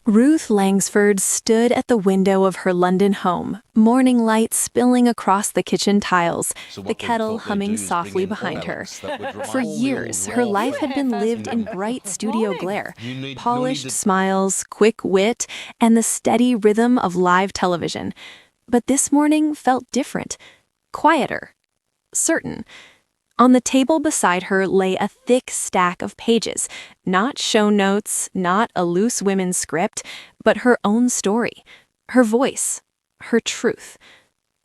Ruth Langsford stood at the window of her London home, morning light spilling across the kitchen tiles, the kettle humming softly behind her. For years, her life had been lived in bright studio glare, polished smiles, quick wit, and the steady rhythm of live television. But this morning felt different, quieter, certain. On the table beside her lay a thick stack of pages, not show notes, not a loose women's script, but her own story, her voice, her truth.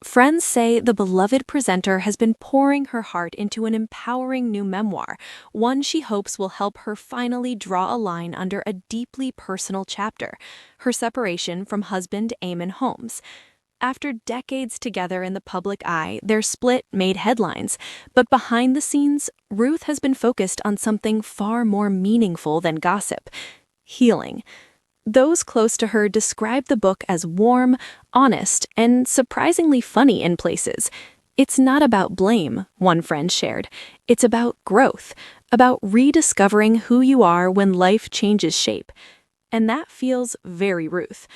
Friends say the beloved presenter has been pouring her heart into an empowering new memoir, one she hopes will help her finally draw a line under a deeply personal chapter, her separation from husband Eamonn Holmes. After decades together in the public eye, their split made headlines, but behind the scenes, Ruth has been focused on something far more meaningful than gossip: healing. Those close to her describe the book as warm, honest, and surprisingly funny in places. It's not about blame, one friend shared. It's about growth, about rediscovering who you are when life changes shape. And that feels very Ruth.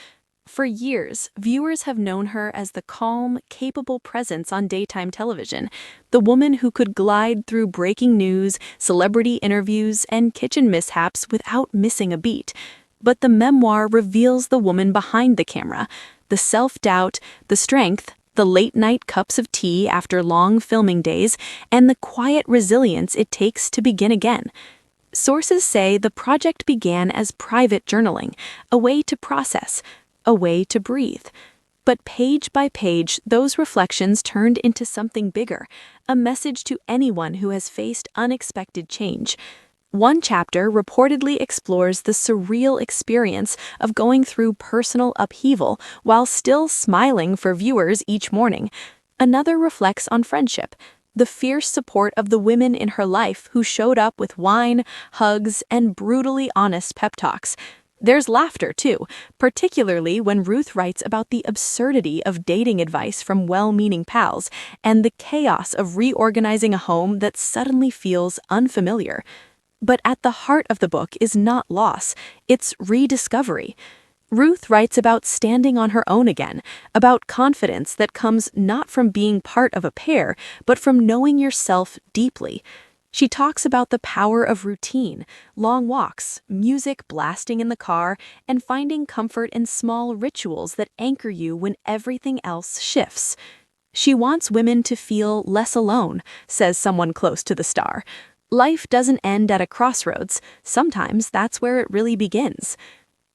For years, viewers have known her as the calm, capable presence on daytime television, the woman who could glide through breaking news, celebrity interviews, and kitchen mishaps without missing a beat. But the memoir reveals the woman behind the camera, the self-doubt, the strength, the late-night cups of tea after long filming days, and the quiet resilience it takes to begin again. Sources say the project began as private journaling, a way to process, a way to breathe. But page by page, those reflections turned into something bigger, a message to anyone who has faced unexpected change. One chapter reportedly explores the surreal experience of going through personal upheaval while still smiling for viewers each morning. Another reflects on friendship, the fierce support of the women in her life who showed up with wine, hugs, and brutally honest pep talks. There's laughter, too, particularly when Ruth writes about the absurdity of dating advice from well-meaning pals and the chaos of reorganizing a home that suddenly feels unfamiliar. But at the heart of the book is not loss, it's rediscovery. Ruth writes about standing on her own again, about confidence that comes not from being part of a pair, but from knowing yourself deeply. She talks about the power of routine, long walks, music blasting in the car, and finding comfort in small rituals that anchor you when everything else shifts. She wants women to feel less alone, says someone close to the star. Life doesn't end at a crossroads. Sometimes that's where it really begins.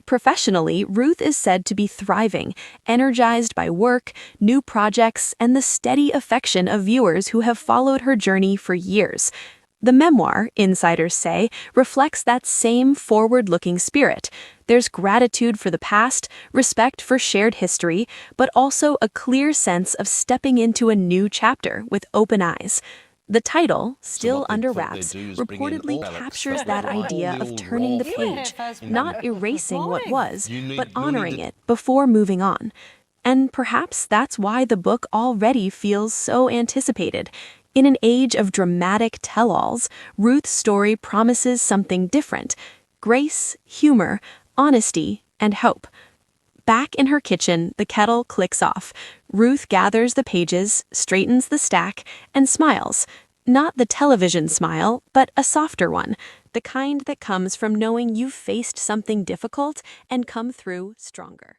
Professionally, Ruth is said to be thriving, energized by work, new projects, and the steady affection of viewers who have followed her journey for years. The memoir, insiders say, reflects that same forward-looking spirit. There's gratitude for the past, respect for shared history, but also a clear sense of stepping into a new chapter with open eyes. The title, Still Under Wraps, reportedly captures that idea of turning the page, not erasing what was, but honoring it before moving on. And perhaps that's why the book already feels so anticipated. In an age of dramatic tell-alls, Ruth's story promises something different: grace, humor, honesty, and hope. Back in her kitchen, the kettle clicks off. Ruth gathers the pages, straightens the stack, and smiles. Not the television smile, but a softer one, the kind that comes from knowing you've faced something difficult and come through stronger.